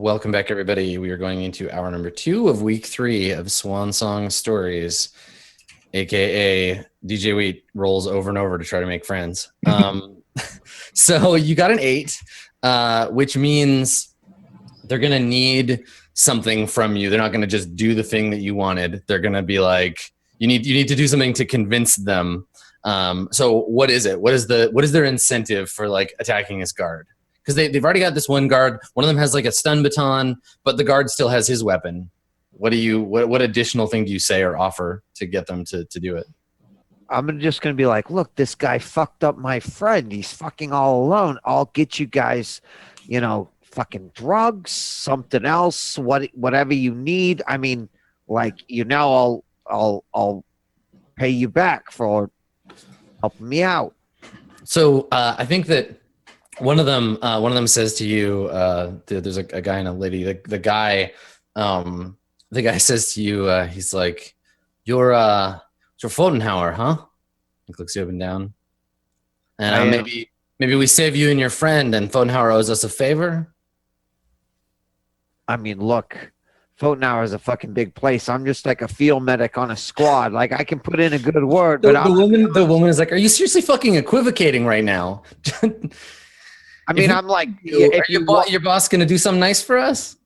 Welcome back, everybody. We are going into hour number 2 of week 3 of Swan Song Stories, aka djWHEAT rolls over and over to try to make friends. So you got an 8, which means they're gonna need something from you. They're not gonna just do the thing that you wanted. They're gonna be like, you need to do something to convince them. So what is it? What is their incentive for like attacking this guard? Because they've already got this one guard. One of them has like a stun baton, but the guard still has his weapon. What additional thing do you say or offer to get them to do it? I'm just going to be like, look, this guy fucked up my friend. He's fucking all alone. I'll get you guys, fucking drugs, something else, whatever you need. I mean, like, I'll pay you back for helping me out. So I think that one of them says to you, there's a guy and a lady. The guy says to you, he's like, you're Pfotenhauer, huh? He looks you up and down. And maybe we save you and your friend, and Pfotenhauer owes us a favor. I mean, look, Pfotenhauer is a fucking big place. I'm just like a field medic on a squad. Like, I can put in a good word, but the woman is like, are you seriously fucking equivocating right now? I mean, I'm like, your boss going to do something nice for us?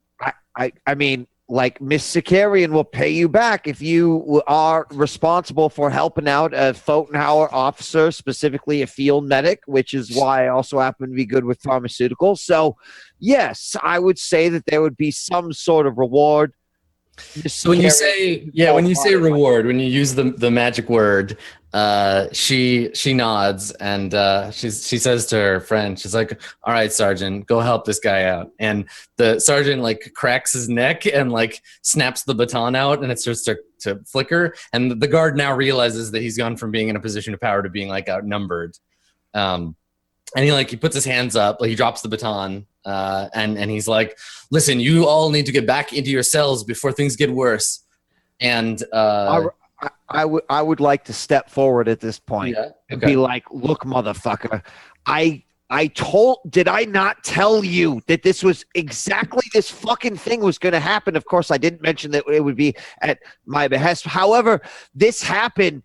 I mean, like, Miss Sakarian will pay you back if you are responsible for helping out a Pfotenhauer officer, specifically a field medic, which is why I also happen to be good with pharmaceuticals. So, yes, I would say that there would be some sort of reward. So when you say reward, when you use the magic word, she nods and she says to her friend, she's like, all right, Sergeant, go help this guy out. And the sergeant like cracks his neck and like snaps the baton out, and it starts to flicker. And the guard now realizes that he's gone from being in a position of power to being like outnumbered. And he puts his hands up, like he drops the baton, and he's like, listen, you all need to get back into your cells before things get worse. And I would like to step forward at this point and be like, look, motherfucker, did I not tell you that this was exactly this fucking thing was going to happen? Of course, I didn't mention that it would be at my behest. However, this happened.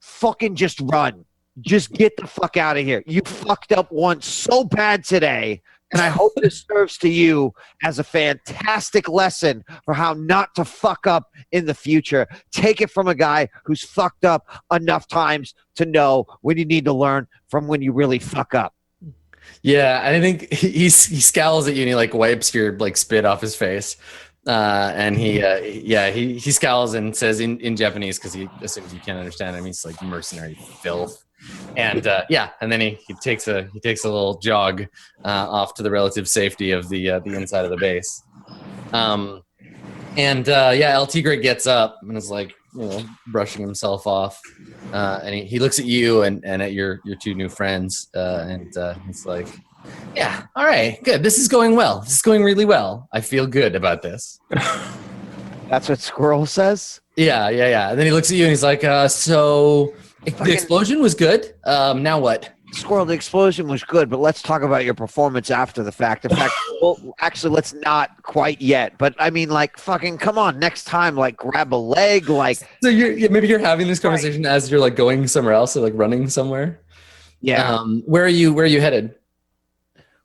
Fucking just run. Just get the fuck out of here. You fucked up once so bad today, and I hope this serves to you as a fantastic lesson for how not to fuck up in the future. Take it from a guy who's fucked up enough times to know when you need to learn from when you really fuck up. Yeah, I think he scowls at you and he like wipes your like spit off his face. And he scowls and says in Japanese, because he assumes you can't understand him. He's like mercenary filth. And and then he takes a little jog off to the relative safety of the inside of the base. El Tigre gets up and is like, brushing himself off, and he looks at you and at your 2 new friends, and he's like, yeah, all right, good. This is going well. This is going really well. I feel good about this. That's what Squirrel says? Yeah. And then he looks at you and he's like, so the explosion was good. Now what? Squirrel, the explosion was good, but let's talk about your performance after the fact. In fact, well, actually, let's not quite yet. But I mean, like, fucking, come on, next time, like, grab a leg, like. So maybe you're having this conversation as you're like going somewhere else, or like running somewhere. Yeah. Where are you headed?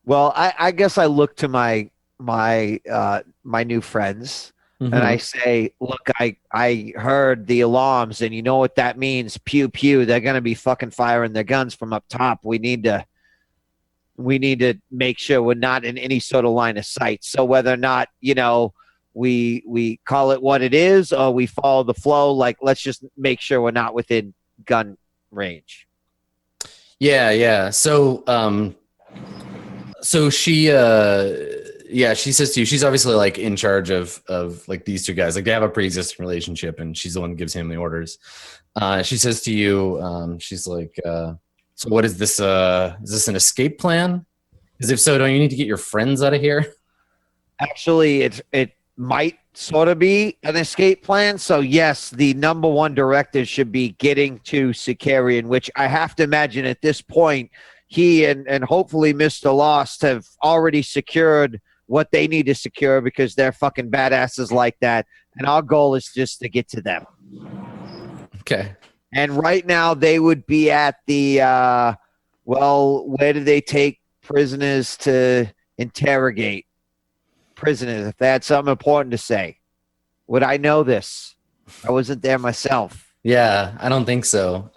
Well, I guess I look to my new friends. Mm-hmm. And I say, look, I heard the alarms, and you know what that means? Pew pew. They're gonna be fucking firing their guns from up top. We need to make sure we're not in any sort of line of sight. So whether or not we call it what it is, or we follow the flow, like, let's just make sure we're not within gun range. Yeah. So she she says to you, she's obviously like in charge of like these 2 guys. Like, they have a pre-existing relationship, and she's the one who gives him the orders. She says to you, she's like, so what is this? Is this an escape plan? Because if so, don't you need to get your friends out of here? Actually, it might sort of be an escape plan. So yes, the number 1 directive should be getting to Sakarian, which I have to imagine at this point, he and hopefully Mr. Lost have already secured what they need to secure because they're fucking badasses like that. And our goal is just to get to them. Okay. And right now they would be at the, where do they take prisoners to interrogate prisoners? If they had something important to say, would I know this? I wasn't there myself. Yeah, I don't think so.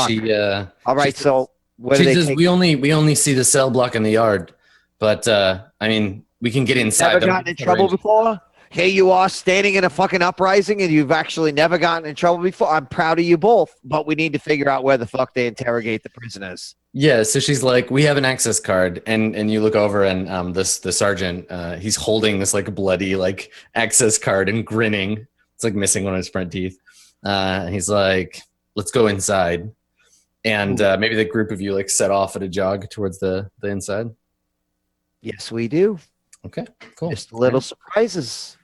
She all right, so she says we only see the cell block in the yard, but I mean we can get inside. Never gotten in trouble before? Here you are standing in a fucking uprising and you've actually never gotten in trouble before. I'm proud of you both, but we need to figure out where the fuck they interrogate the prisoners. Yeah, so she's like, we have an access card, and you look over and the sergeant, he's holding this like bloody like access card and grinning. It's like missing one of his front teeth. And he's like, let's go inside. And maybe the group of you like set off at a jog towards the inside. Yes, we do. Okay, cool. Just little surprises.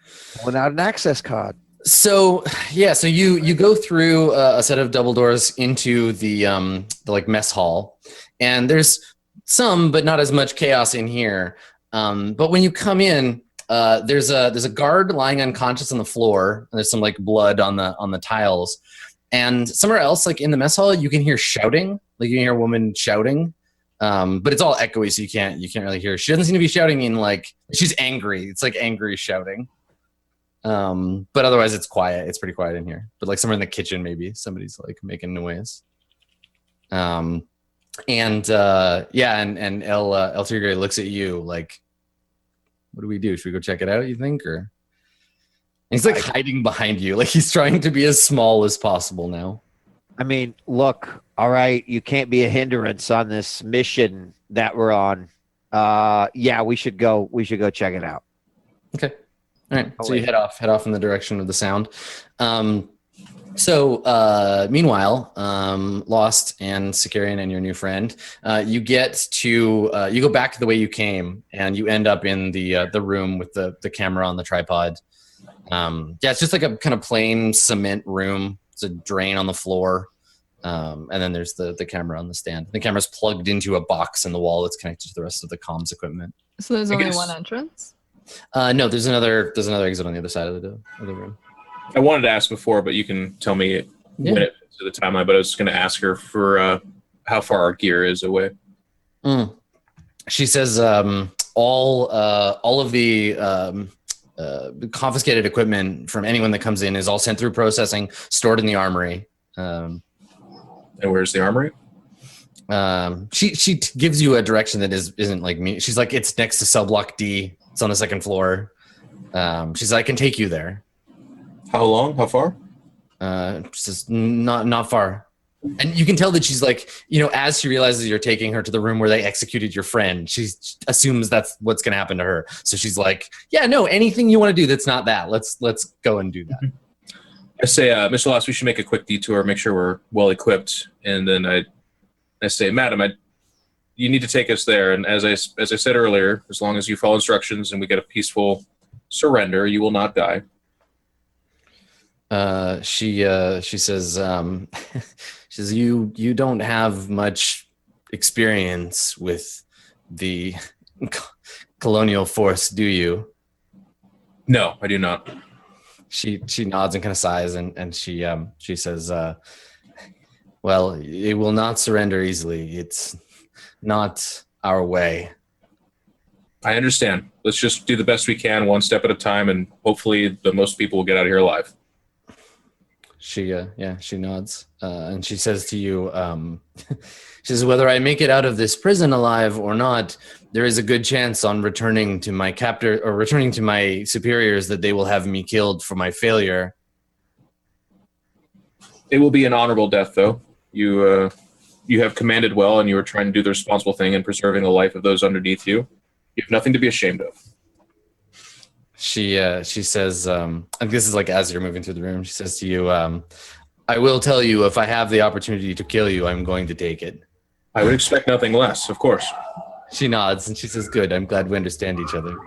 Without an access card. So yeah, so you go through a set of double doors into the like mess hall, and there's some but not as much chaos in here. But when you come in, there's a guard lying unconscious on the floor, and there's some like blood on the tiles. And somewhere else, like in the mess hall, you can hear shouting. Like you can hear a woman shouting. But it's all echoey, so you can't really hear. She doesn't seem to be shouting in like she's angry. It's like angry shouting. But otherwise it's quiet. It's pretty quiet in here. But like somewhere in the kitchen, maybe somebody's like making noise. And El Tigre looks at you like, what do we do? Should we go check it out, you think? Or and he's like hiding behind you. Like he's trying to be as small as possible now. I mean, look, all right, you can't be a hindrance on this mission that we're on. Yeah, we should go check it out. Okay. All right. So you head off in the direction of the sound. Meanwhile, Lost and Sicarian and your new friend, you get to you go back the way you came, and you end up in the room with the camera on the tripod. It's just like a kind of plain cement room. It's a drain on the floor, and then there's the camera on the stand. The camera's plugged into a box in the wall that's connected to the rest of the comms equipment. So there's only one entrance? No, there's another exit on the other side of the room. I wanted to ask before, but you can tell me when it fits to the timeline. But I was just going to ask her for how far our gear is away. She says all of the confiscated equipment from anyone that comes in is all sent through processing, stored in the armory. And where's the armory? She gives you a direction that isn't like me. She's like, it's next to cell block D. It's on the second floor. She's like, I can take you there. How long? How far? She says, not far. And you can tell that she's like, as she realizes you're taking her to the room where they executed your friend, she assumes that's what's going to happen to her. So she's like, yeah, no, anything you want to do that's not that. Let's go and do that. I say, Mr. Lost, we should make a quick detour, make sure we're well equipped. And then I say, Madam, you need to take us there. And as I said earlier, as long as you follow instructions and we get a peaceful surrender, you will not die. She says, you don't have much experience with the colonial force, do you? No, I do not. She nods and kind of sighs, and she says, well, it will not surrender easily. It's not our way. I understand. Let's just do the best we can, one step at a time, and hopefully the most people will get out of here alive. She nods, and she says to you, she says, whether I make it out of this prison alive or not, there is a good chance on returning to my captor or returning to my superiors that they will have me killed for my failure. It will be an honorable death, though. You have commanded well, and you are trying to do the responsible thing in preserving the life of those underneath you. You have nothing to be ashamed of. She says, and this is like as you're moving through the room, she says to you, I will tell you, if I have the opportunity to kill you, I'm going to take it. I would expect nothing less, of course. She nods and she says, good, I'm glad we understand each other.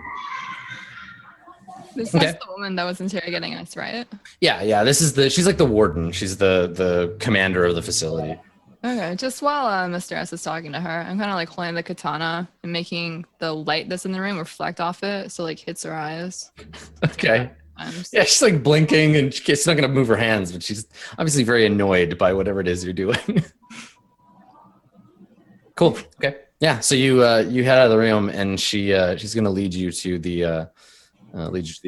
This is the woman that was interrogating us, right? Yeah. She's like the warden. She's the commander of the facility. Okay, just while Mr. S is talking to her, I'm kind of like holding the katana and making the light that's in the room reflect off it, so like hits her eyes. Okay. Times. Yeah, she's like blinking and she's not going to move her hands, but she's obviously very annoyed by whatever it is you're doing. Cool. Okay. Yeah. So you head out of the room, and she's going to lead you to the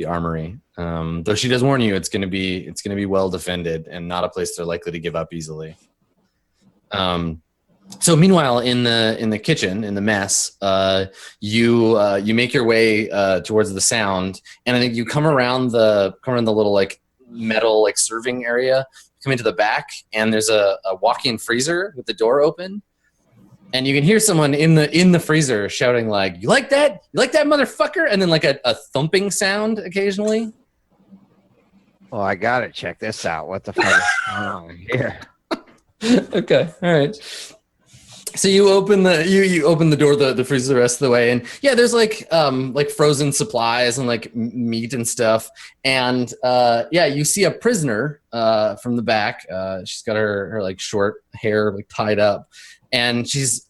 armory. Though she does warn you, it's going to be well defended and not a place they're likely to give up easily. So meanwhile, in the kitchen, in the mess, you make your way towards the sound, and I think you come around the little like metal like serving area, come into the back, and there's a walk-in freezer with the door open, and you can hear someone in the freezer shouting like, "You like that? You like that, motherfucker?" And then like a thumping sound occasionally. Oh, I gotta check this out. What the fuck is going on here? Okay, all right. So you open the door the freezer the rest of the way, and yeah, there's like frozen supplies and like meat and stuff, and yeah, you see a prisoner from the back. She's got her like short hair like tied up, and she's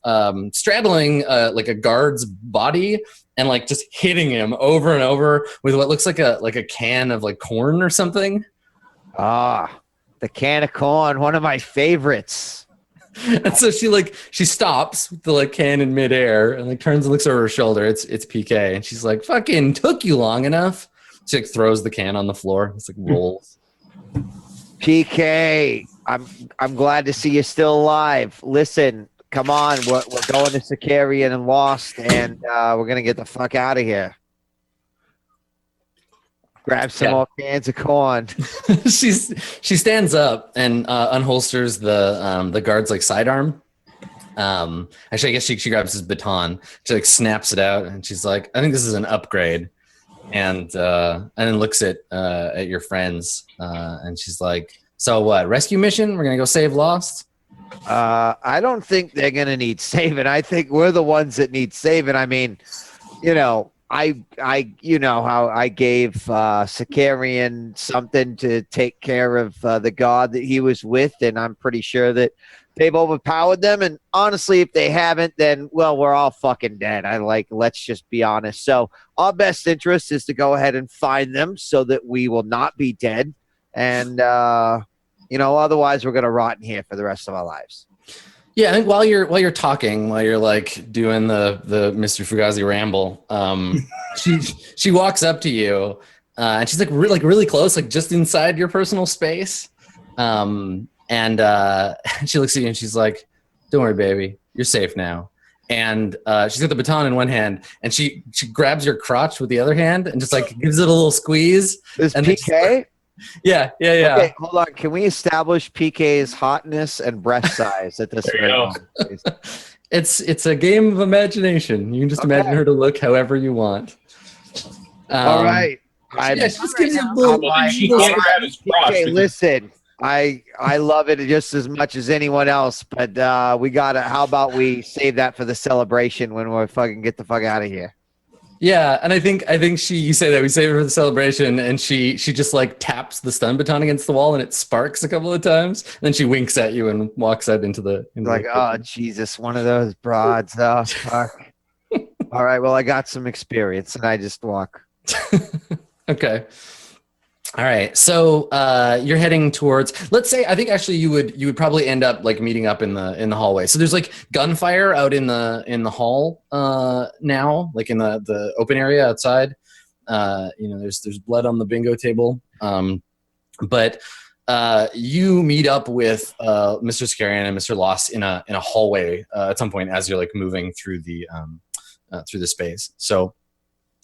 straddling like a guard's body and like just hitting him over and over with what looks like a can of like corn or something. Ah, the can of corn, one of my favorites. And so she stops with the like can in midair and like turns and looks over her shoulder. It's PK, and she's like, "Fucking took you long enough." She like throws the can on the floor. It's like rolls. PK, I'm glad to see you still alive. Listen, come on, we're going to Sicarian and Lost, and we're gonna get the fuck out of here. Grab some more cans of corn. She stands up and unholsters the guard's like sidearm. Actually, I guess she grabs his baton. She like snaps it out, and she's like, "I think this is an upgrade." And then looks at your friends, and she's like, "So what? Rescue mission? We're gonna go save Lost?" I don't think they're gonna need saving. I think we're the ones that need saving. I mean, you know, I you know how I gave Sicarian something to take care of the god that he was with, and I'm pretty sure that they've overpowered them. And honestly, if they haven't, then well, we're all fucking dead. Let's just be honest. So our best interest is to go ahead and find them so that we will not be dead, and otherwise we're gonna rot in here for the rest of our lives. Yeah, I think while you're talking, while you're like doing the Mr. Fugazi ramble, she walks up to you, and she's like really close, like just inside your personal space, and she looks at you and she's like, "Don't worry, baby, you're safe now." And she's got the baton in one hand, and she grabs your crotch with the other hand and just like gives it a little squeeze. Is and PK? Yeah. Okay, hold on. Can we establish PK's hotness and breast size at this point? It's a game of imagination. You can just imagine her to look however you want. All right. She just gives you a little. PK, listen. I love it just as much as anyone else, but how about we save that for the celebration when we fucking get the fuck out of here? Yeah, and I think you say that we save it for the celebration, and she just like taps the stun baton against the wall, and it sparks a couple of times. And then she winks at you and walks out into the. Oh Jesus, one of those broads. Oh fuck. All right, well I got some experience, and I just walk. Okay. All right, so you're heading towards. Let's say I think actually you would probably end up like meeting up in the hallway. So there's like gunfire out in the hall now, like in the open area outside. There's blood on the bingo table. But you meet up with Mr. Sicarian and Mr. Lost in a hallway at some point as you're like moving through the space. So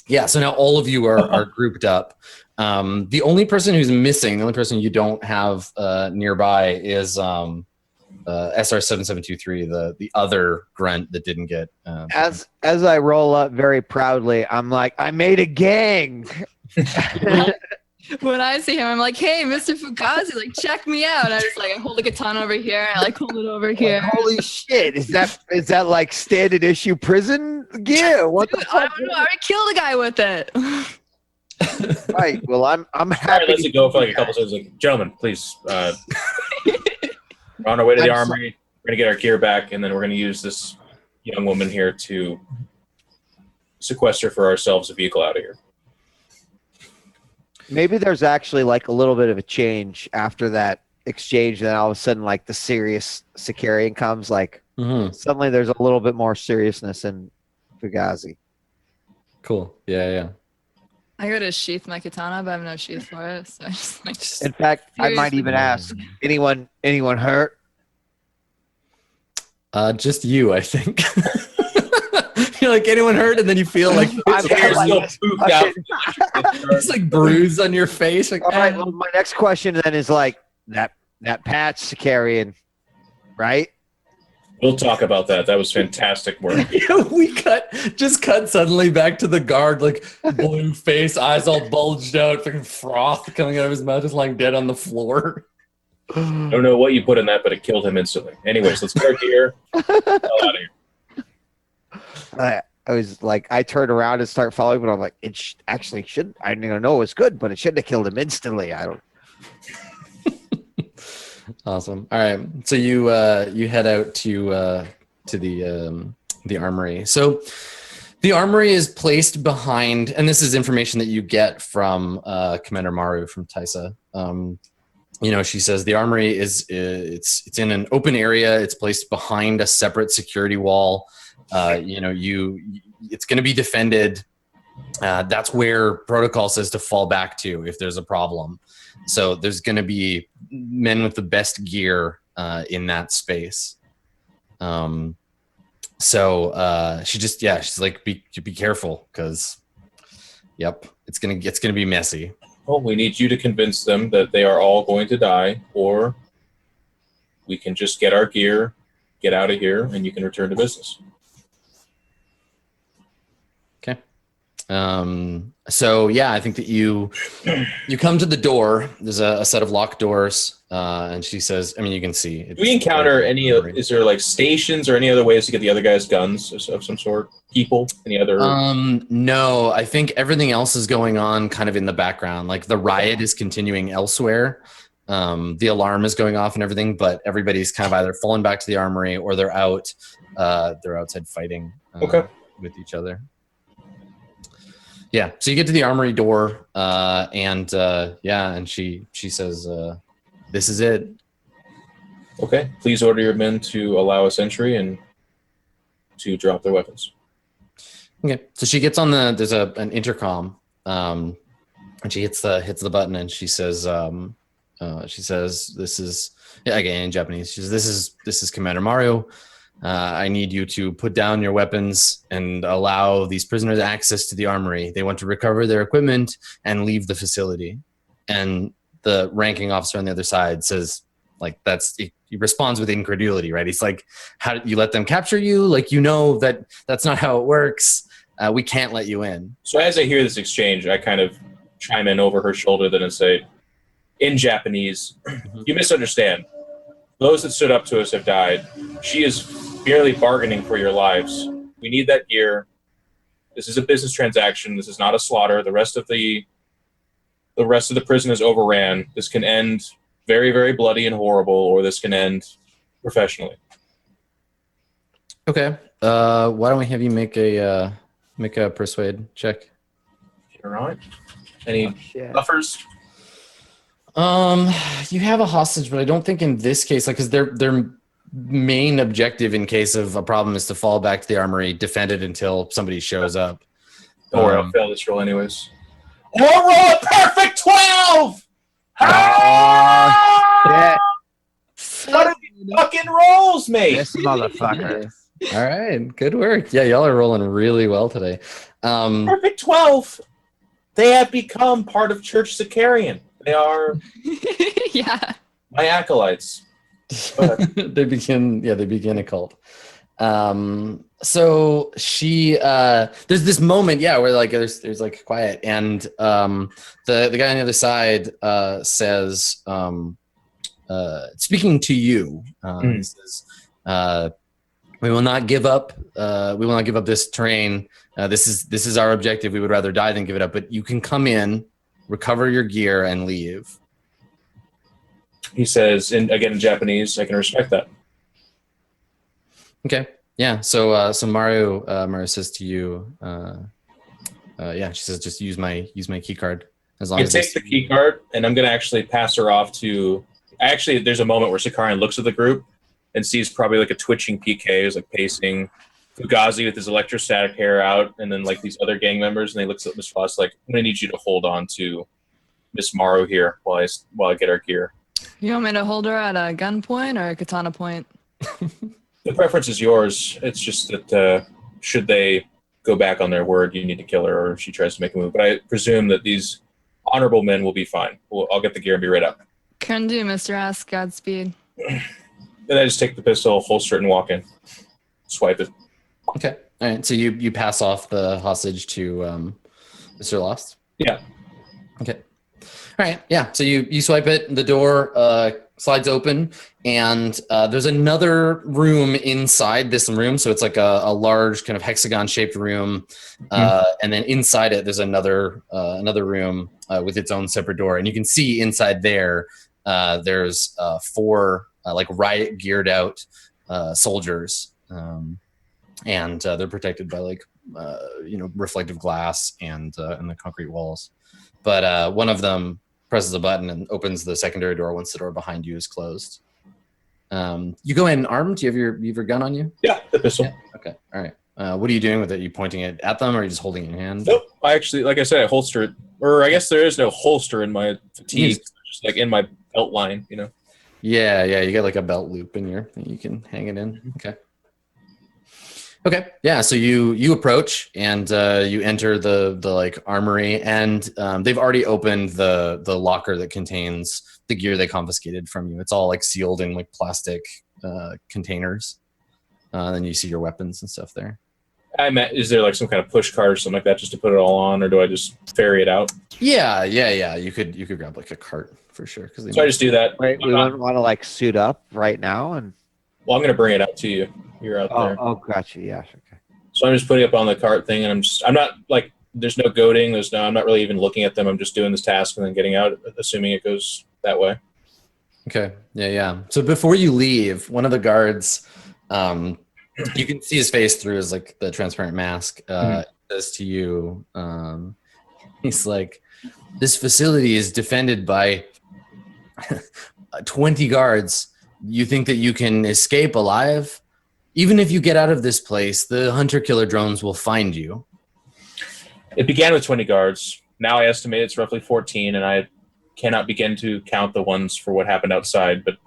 yeah, so now all of you are grouped up. The only person who's missing, the only person you don't have nearby is SR7723, the other grunt that didn't get. As I roll up very proudly, I'm like, I made a gang. When I see him, I'm like, "Hey, Mr. Fugazi, like check me out." I hold the katana over here, I like hold it over here. Like, holy shit! Is that like standard issue prison gear? What Dude, the fuck? I don't know. I already killed a guy with it. Right. Well, I'm happy. Sorry, lets it go for like a couple seconds. Like, gentlemen, please. We're on our way to the armory. We're gonna get our gear back, and then we're gonna use this young woman here to sequester for ourselves a vehicle out of here. Maybe there's actually like a little bit of a change after that exchange. Then all of a sudden, like the serious Sicarian comes. Like suddenly, there's a little bit more seriousness in Fugazi. Cool. Yeah. I go to sheath my katana, but I have no sheath for it. So I just like. In fact, I might Seriously. even ask anyone hurt? Just you, I think. You're like, anyone hurt? And then you feel like it's like bruise on your face. Like, all right. Well, my next question then is like that patch Sicarian, right? We'll talk about that. That was fantastic work. We cut suddenly back to the guard, like blue face, eyes all bulged out, fucking froth coming out of his mouth, just lying dead on the floor. I don't know what you put in that, but it killed him instantly. Anyways, let's get our gear. Out of here. I was like, I turned around and start following, but I'm like, actually should. I didn't know it was good, but it shouldn't have killed him instantly. I don't. Awesome. All right, so you head out to the armory. So the armory is placed behind, and this is information that you get from Commander Maru from Taisa. She says the armory is it's in an open area. It's placed behind a separate security wall. It's going to be defended. That's where protocol says to fall back to if there's a problem. So there's going to be men with the best gear in that space. She's like, be careful because, it's gonna be messy. Well, we need you to convince them that they are all going to die, or we can just get our gear, get out of here, and you can return to business. Okay. I think that you come to the door. There's a set of locked doors, and she says, you can see. Do we encounter is there like stations or any other ways to get the other guys guns of some sort? People? Any other? No, I think everything else is going on kind of in the background. Like the riot is continuing elsewhere. The alarm is going off and everything, but everybody's kind of either fallen back to the armory or they're out. They're outside fighting with each other. Yeah, so you get to the armory door, and she says, "This is it." Okay, please order your men to allow us entry and to drop their weapons. Okay, so she gets on there's an intercom, and she hits the button, and she says, "This is," again in Japanese. She says, "This is Commander Maru. I need you to put down your weapons and allow these prisoners access to the armory. They want to recover their equipment and leave the facility." And the ranking officer on the other side says, like, he responds with incredulity, right? He's like, "How did you let them capture you? Like, that's not how it works. We can't let you in." So as I hear this exchange, I kind of chime in over her shoulder then and say, in Japanese, "You misunderstand. Those that stood up to us have died. She is merely bargaining for your lives. We need that gear. This is a business transaction. This is not a slaughter. The rest of the prison is overran. This can end very, very bloody and horrible, or this can end professionally." Okay. Why don't we have you make a persuade check? All right. Any buffers? You have a hostage, but I don't think in this case, like, because their main objective in case of a problem is to fall back to the armory, defend it until somebody shows up. Don't worry, I'll fail this roll anyways. Or roll a perfect 12! What are these fucking rolls, mate? This motherfucker. All right, good work. Yeah, y'all are rolling really well today. Perfect 12. They have become part of Church Sicarian. They are my acolytes. They begin a cult. So she there's this moment, where like there's like quiet, and the guy on the other side says, speaking to you, he says, we will not give up this terrain. This is our objective. We would rather die than give it up, but you can come in, recover your gear, and leave. He says, again in Japanese, I can respect that. Okay. Yeah. So Mario says to you, she says just use my key card as long I as take the key card, and I'm gonna actually pass her off to. Actually, there's a moment where Sakarian looks at the group and sees probably like a twitching PK who's like pacing, Fugazi with his electrostatic hair out, and then like these other gang members, and he looks at Miss Foss like, I'm gonna need you to hold on to Miss Morrow here while I get our gear. You want me to hold her at a gunpoint or a katana point? The preference is yours. It's just that should they go back on their word, you need to kill her, or if she tries to make a move. But I presume that these honorable men will be fine. I'll get the gear and be right up. Can do, Mr. S. Godspeed. Then I just take the pistol, holster it, and walk in. Swipe it. Okay. All right. So you pass off the hostage to Mr. Lost? Yeah. Okay. All right. Yeah. So you swipe it, the door slides open, and there's another room inside this room. So it's like a large kind of hexagon-shaped room. And then inside it, there's another room with its own separate door. And you can see inside there, there's 4 like riot geared out soldiers. And they're protected by like, reflective glass and the concrete walls. But one of them presses a button and opens the secondary door once the door behind you is closed. You go in armed? Do you have your gun on you? Yeah, the pistol. Yeah. Okay. All right. What are you doing with it? Are you pointing it at them or are you just holding it in your hand? Nope. I actually, like I said, I holster it. Or I guess there is no holster in my fatigue. It's just like in my belt line, you know? Yeah. You got like a belt loop in your, you can hang it in. Okay. Okay. Yeah. So you approach and you enter the like armory, and they've already opened the locker that contains the gear they confiscated from you. It's all like sealed in like plastic containers. Then you see your weapons and stuff there. Is there like some kind of push cart or something like that just to put it all on, or do I just ferry it out? Yeah. You could grab like a cart for sure. So I just do that. Wait, we wouldn't want to like suit up right now and. Well, I'm going to bring it out to you. You're out there. Oh, gotcha. Yes. Okay. So I'm just putting it up on the cart thing, and I'm not like, there's no goading. I'm not really even looking at them. I'm just doing this task and then getting out, assuming it goes that way. Okay. Yeah. So before you leave, one of the guards, you can see his face through his like the transparent mask, says to you, he's like, this facility is defended by 20 guards. You think that you can escape alive? Even if you get out of this place, the hunter-killer drones will find you. It began with 20 guards. Now I estimate it's roughly 14, and I cannot begin to count the ones for what happened outside, but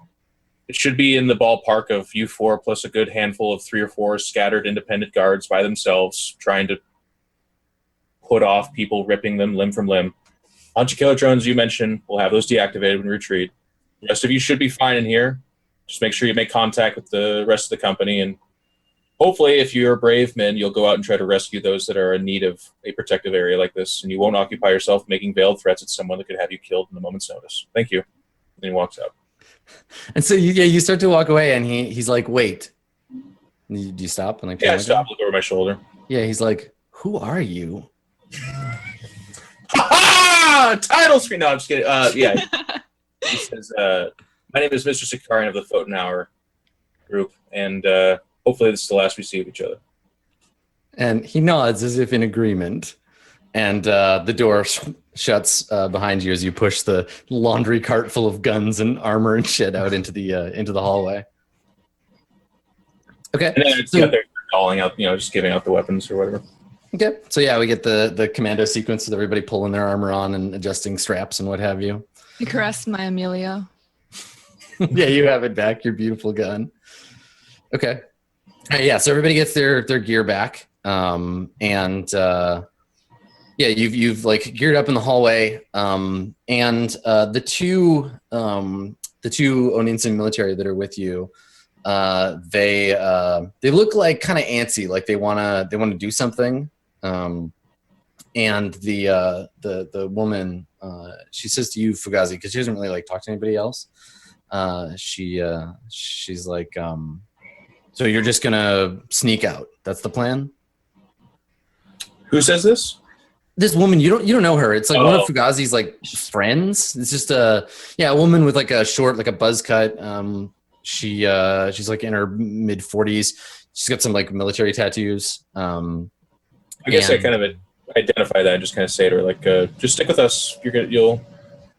it should be in the ballpark of you 4 plus a good handful of 3 or 4 scattered independent guards by themselves trying to put off people ripping them limb from limb. Hunter-killer drones you mentioned, we'll have those deactivated when we retreat. The rest of you should be fine in here. Just make sure you make contact with the rest of the company, and hopefully, if you're brave men, you'll go out and try to rescue those that are in need of a protective area like this, and you won't occupy yourself making veiled threats at someone that could have you killed in a moment's notice. Thank you. And then he walks out. And so you start to walk away, and he's like, wait. Do you stop? And like, I stop, look over my shoulder. Yeah, he's like, who are you? Ha-ha! Title screen! No, I'm just kidding. Yeah. He says, my name is Mr. Sakarian of the Photonhour group, and hopefully this is the last we see of each other. And he nods as if in agreement, and the door shuts behind you as you push the laundry cart full of guns and armor and shit out into the hallway. Okay. And then I just got there calling out, just giving out the weapons or whatever. Okay. So yeah, we get the commando sequence with everybody pulling their armor on and adjusting straps and what have you. You caressed my Amelia. Yeah, you have it back, your beautiful gun. Okay. All right, yeah, so everybody gets their gear back. You've like geared up in the hallway. And the two Oninsen military that are with you, they look like kind of antsy, like they wanna do something. And the woman, she says to you, Fugazi, because she doesn't really like talk to anybody else. She's like, so you're just gonna sneak out? That's the plan? Who says this? This woman, you don't know her. It's like one of Fugazi's like friends. It's just a woman with like a short, like a buzz cut. She's like in her mid 40s. she's got some like military tattoos. I guess I kind of identify that and just kind of say to her like, just stick with us.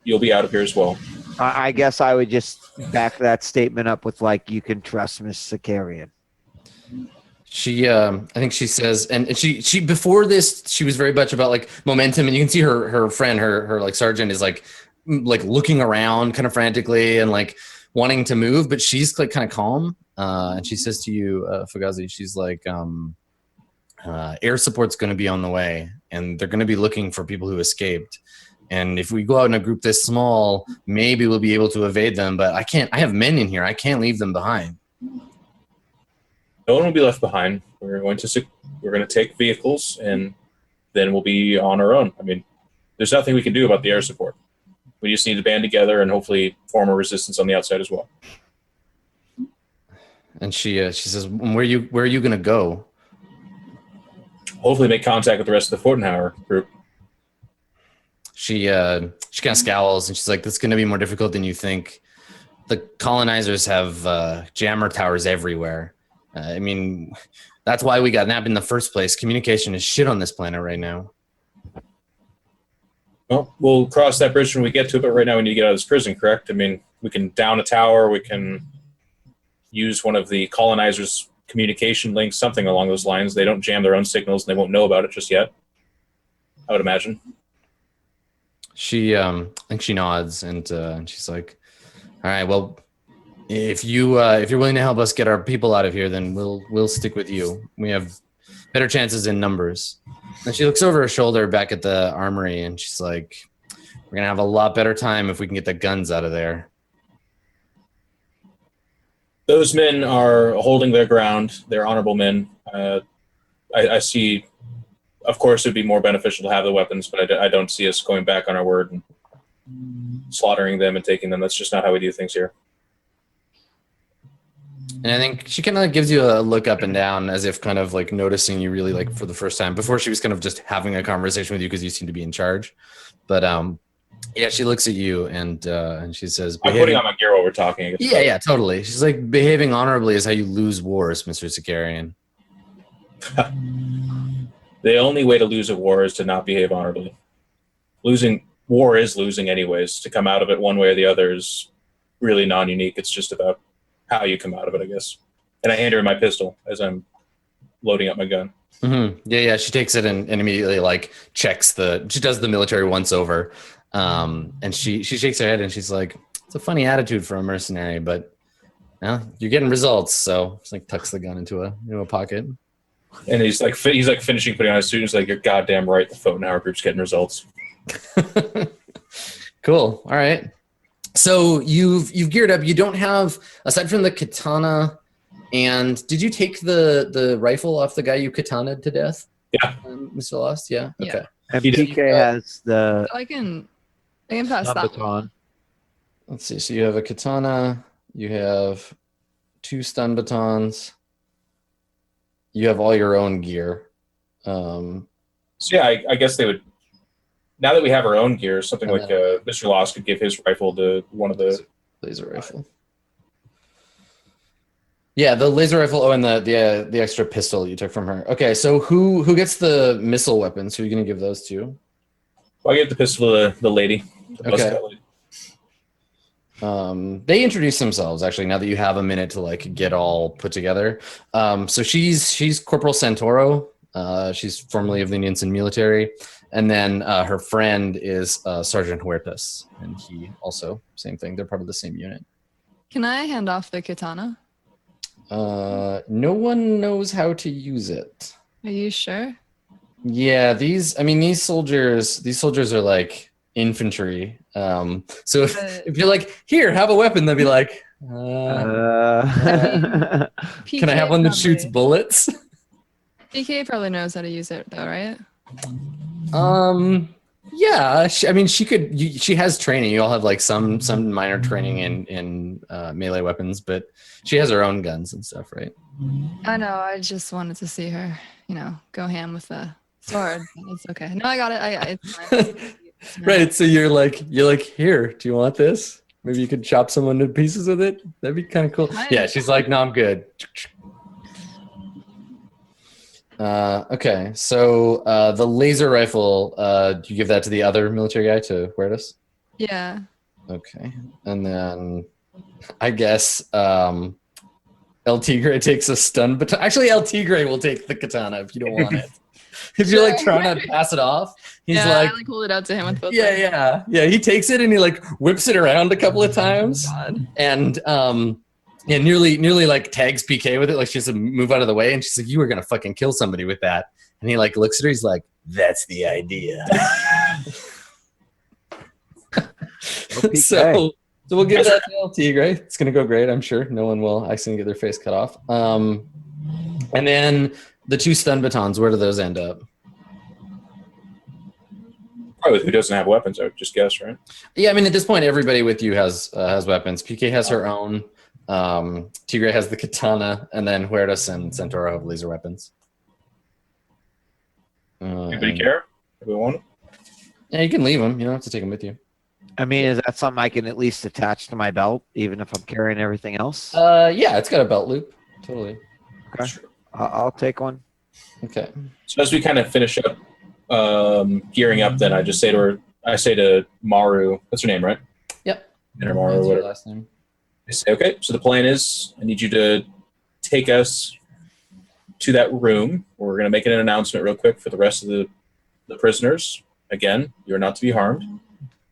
You'll be out of here as well. I guess I would just back that statement up with like, you can trust Miss Zakarian. She, I think she says, and she before this, she was very much about like momentum, and you can see her friend, her like sergeant is like looking around kind of frantically and like wanting to move, but she's like kind of calm. And she says to you, Fugazi, she's like, air support's going to be on the way, and they're going to be looking for people who escaped. And if we go out in a group this small, maybe we'll be able to evade them. But I have men in here. I can't leave them behind. No one will be left behind. We're going to take vehicles, and then we'll be on our own. I mean, there's nothing we can do about the air support. We just need to band together and hopefully form a resistance on the outside as well. And she says, where are you going to go? Hopefully make contact with the rest of the Fortenhauer group. She kind of scowls, and she's like, "That's going to be more difficult than you think. The colonizers have jammer towers everywhere. I mean, that's why we got nabbed in the first place. Communication is shit on this planet right now." Well, we'll cross that bridge when we get to it, but right now we need to get out of this prison, correct? I mean, we can down a tower, we can use one of the colonizers' communication links, something along those lines. They don't jam their own signals, and they won't know about it just yet, I would imagine. She, I think she nods, and she's like, "All right, well, if you're willing to help us get our people out of here, then we'll stick with you. We have better chances in numbers." And she looks over her shoulder back at the armory, and she's like, "We're gonna have a lot better time if we can get the guns out of there." Those men are holding their ground. They're honorable men. I see. Of course, it'd be more beneficial to have the weapons, but I don't see us going back on our word and slaughtering them and taking them. That's just not how we do things here. And I think she kind of gives you a look up and down as if kind of like noticing you really like for the first time. Before she was kind of just having a conversation with you because you seem to be in charge. But yeah, she looks at you and she says, I'm putting on my gear while we're talking. Yeah, totally. She's like, "Behaving honorably is how you lose wars, Mr. Zakarian." The only way to lose a war is to not behave honorably. War is losing anyways. To come out of it one way or the other is really non-unique. It's just about how you come out of it, I guess. And I hand her my pistol as I'm loading up my gun. Mm-hmm. Yeah. She takes it and immediately like checks she does the military once over. And she shakes her head and she's like, "It's a funny attitude for a mercenary, but you're getting results." So she like tucks the gun into a pocket. And he's like finishing putting on his suit. He's like, "You're goddamn right. The Fortenhauer group's getting results." Cool. All right. So you've geared up. You don't have, aside from the katana, and did you take the rifle off the guy you katanaed to death? Yeah. Mr. Lost? Yeah. Okay. Yeah. And PK has the I can pass that baton. Let's see. So you have a katana. You have 2 stun batons. You have all your own gear. So yeah, I guess they would. Now that we have our own gear, something like Mr. Lost could give his rifle to one of the laser rifle. Yeah, the laser rifle. Oh, and the extra pistol you took from her. Okay, so who gets the missile weapons? Who are you gonna give those to? Well, I give the pistol to the lady. Okay. They introduce themselves actually. Now that you have a minute to like get all put together. So she's Corporal Santoro. She's formerly of the Indian military, and then her friend is Sergeant Huertas, and he also same thing. They're part of the same unit. Can I hand off the katana? No one knows how to use it. Are you sure? Yeah, these soldiers are like infantry. So if you're like, "Here, have a weapon," they'll be like, "Can I have one that shoots bullets?" PK probably knows how to use it though, right? Yeah, she has training. You all have like some minor training in melee weapons, but she has her own guns and stuff, right? I know. I just wanted to see her, go ham with the sword. It's okay. No, I got it. It's fine. Right. So you're like, "Here, do you want this? Maybe you could chop someone to pieces with it. That'd be kind of cool." Yeah. She's like, "No, I'm good." Okay, so the laser rifle, do you give that to the other military guy to wear this? Yeah. Okay, and then I guess El Tigre takes a stun baton. Actually, El Tigre will take the katana if you don't want it. If you're like trying to pass it off, he's like, I like hold it out to him with both. Yeah. He takes it and he like whips it around a couple of times, and nearly like tags PK with it. Like she has to move out of the way, and she's like, "You were gonna fucking kill somebody with that." And he like looks at her. He's like, "That's the idea." So we'll give that to El Tigre. It's gonna go great. I'm sure no one will accidentally get their face cut off. And then the 2 stun batons. Where do those end up? Probably who doesn't have weapons, I would just guess, right? Yeah, I mean, at this point, everybody with you has weapons. PK has her own. Tigre has the katana, and then Huertas and Centauro have laser weapons. Anybody care if we want them? Yeah, you can leave them. You don't have to take them with you. I mean, is that something I can at least attach to my belt, even if I'm carrying everything else? Yeah, it's got a belt loop. Totally. Okay. Sure. I'll take one. Okay. So as we kind of finish up gearing up, then I say to Maru, that's her name, right? Yep. And Maru, that's whatever. her last name. I say, okay, so the plan is I need you to take us to that room. We're going to make an announcement real quick for the rest of the prisoners. Again, you're not to be harmed.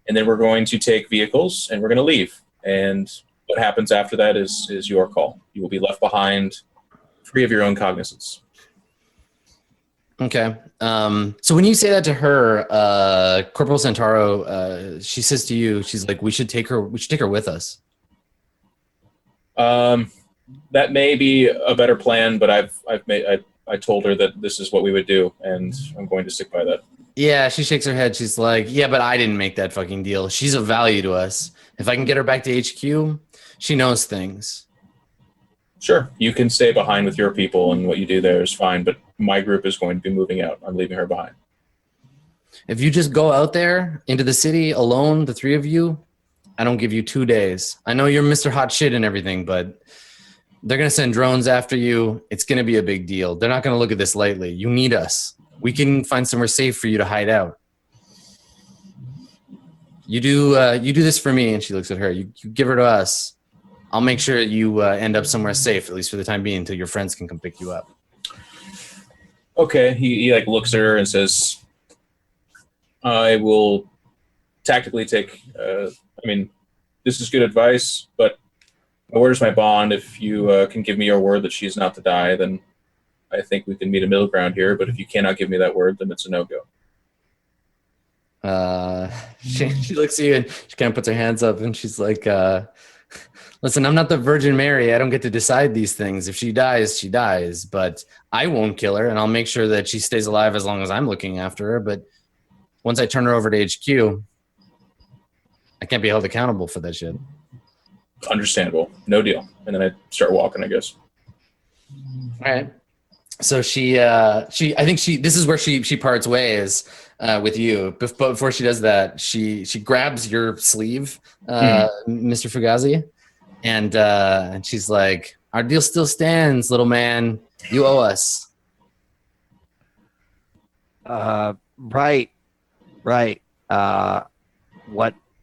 And then we're going to take vehicles and we're going to leave. And what happens after that is your call. You will be left behind free of your own cognizance. Okay. So when you say that to her, Corporal Centauro, she says to you, she's like, we should take her with us. That may be a better plan, but I told her that this is what we would do, and I'm going to stick by that. Yeah, she shakes her head. She's like, yeah, but I didn't make that fucking deal. She's of value to us. If I can get her back to HQ, she knows things. Sure, you can stay behind with your people, and what you do there is fine, but my group is going to be moving out. I'm leaving her behind. If you just go out there into the city alone, the 3 of you, I don't give you 2 days. I know you're Mr. Hot Shit and everything, but they're going to send drones after you. It's going to be a big deal. They're not going to look at this lightly. You need us. We can find somewhere safe for you to hide out. You do this for me, and she looks at her. You give her to us. I'll make sure you end up somewhere safe, at least for the time being, until your friends can come pick you up. Okay, he like looks at her and says, I will tactically take, this is good advice, but where's my bond? If you can give me your word that she's not to die, then I think we can meet a middle ground here, but if you cannot give me that word, then it's a no-go. She looks at you and she kind of puts her hands up and she's like, listen, I'm not the Virgin Mary. I don't get to decide these things. If she dies, she dies, but I won't kill her and I'll make sure that she stays alive as long as I'm looking after her. But once I turn her over to HQ, I can't be held accountable for that shit. Understandable. No deal. And then I start walking, I guess. All right. So this is where she parts ways with you. But before she does that, she grabs your sleeve, Mr. Fugazi, and she's like, "Our deal still stands, little man. You owe us." Right.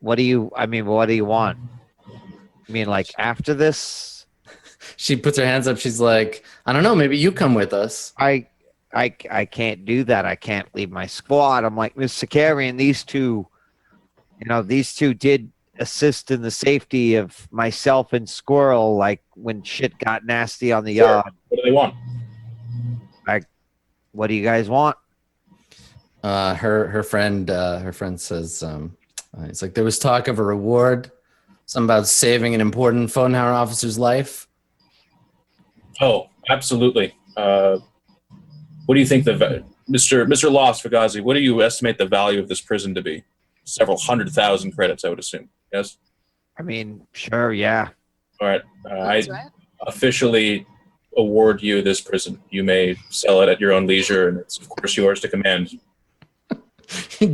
What do you want? I mean, like after this? She puts her hands up. She's like, I don't know. Maybe you come with us. I can't do that. I can't leave my squad. I'm like, Miss Sakarian, these two did assist in the safety of myself and Squirrel, like when shit got nasty on the yard. What do they want? What do you guys want? Her friend says, it's like there was talk of a reward, something about saving an important phone tower officer's life. Oh, absolutely. What do you think Mr. Lost Fugazi, what do you estimate the value of this prison to be? Several 100,000 credits, I would assume. Yes? I mean, sure, yeah. All right. I officially award you this prison. You may sell it at your own leisure, and it's, of course, yours to command.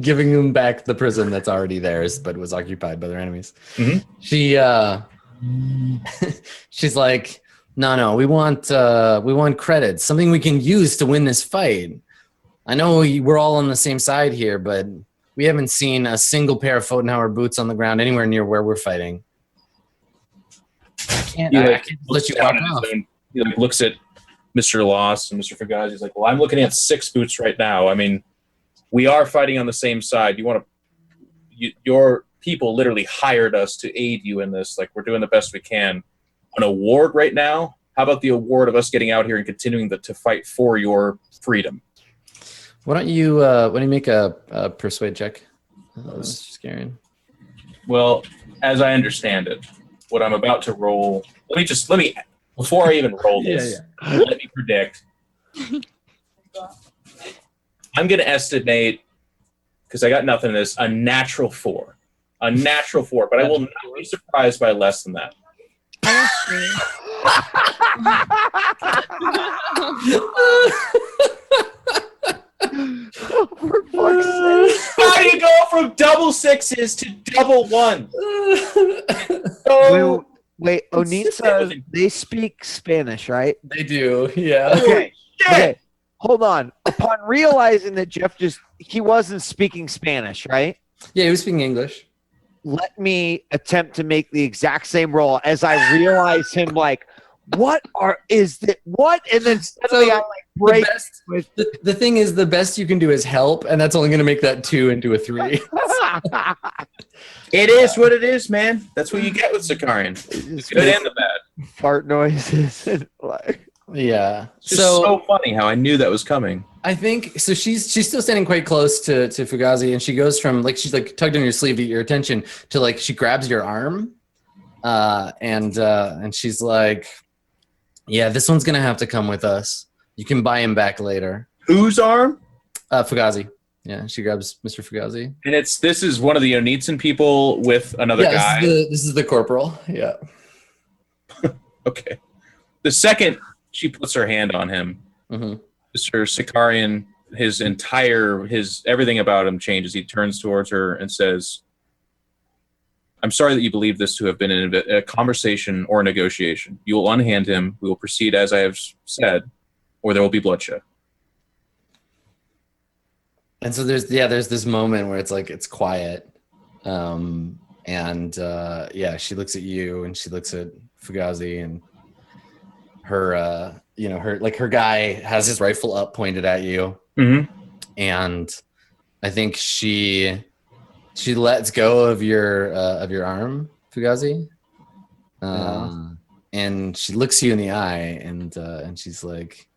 Giving them back the prison that's already theirs, but was occupied by their enemies. Mm-hmm. She's like, No, we want credits, something we can use to win this fight. I know we're all on the same side here, but we haven't seen a single pair of Pfotenhauer boots on the ground anywhere near where we're fighting. I can't let you walk off. He like looks at Mr. Loss and Mr. Fugazi. He's like, well, I'm looking at 6 boots right now. I mean, we are fighting on the same side. Your people literally hired us to aid you in this. Like, we're doing the best we can. An award right now? How about the award of us getting out here and continuing to fight for your freedom? Why don't you make a persuade check? That's scary. Well, as I understand it, what I'm about to roll. Let me before I even roll this. Let me predict. I'm going to estimate, because I got nothing in this, a natural 4. A natural 4, but I will not be surprised by less than that. For fuck's sake. How do you go from double 6s to double 1s? So, wait, Onitsa, they speak Spanish, right? They do, yeah. Okay, hold on. Upon realizing that Geoff he wasn't speaking Spanish, right? Yeah, he was speaking English. Let me attempt to make the exact same roll as I realize him like, what? And then suddenly I like break. The thing is, the best you can do is help, and that's only going to make that 2 into a 3. It is what it is, man. That's what you get with Sakarian. The good and the bad. Fart noises. Yeah. It's so funny how I knew that was coming. I think so. She's still standing quite close to Fugazi, and she goes from like she's like tugged on your sleeve to get your attention to like she grabs your arm, and she's like, "Yeah, this one's gonna have to come with us. You can buy him back later." Whose arm? Fugazi. Yeah, she grabs Mr. Fugazi. And this is one of the Onitsan people with another guy. This is the corporal. Yeah. Okay. The second she puts her hand on him, Mr. Sakarian, everything about him changes. He turns towards her and says, "I'm sorry that you believe this to have been a conversation or a negotiation. You will unhand him. We will proceed as I have said, or there will be bloodshed." And so there's this moment where it's quiet, and she looks at you and she looks at Fugazi, and her guy has his rifle up pointed at you, and I think she lets go of your arm, Fugazi, and she looks you in the eye, and she's like,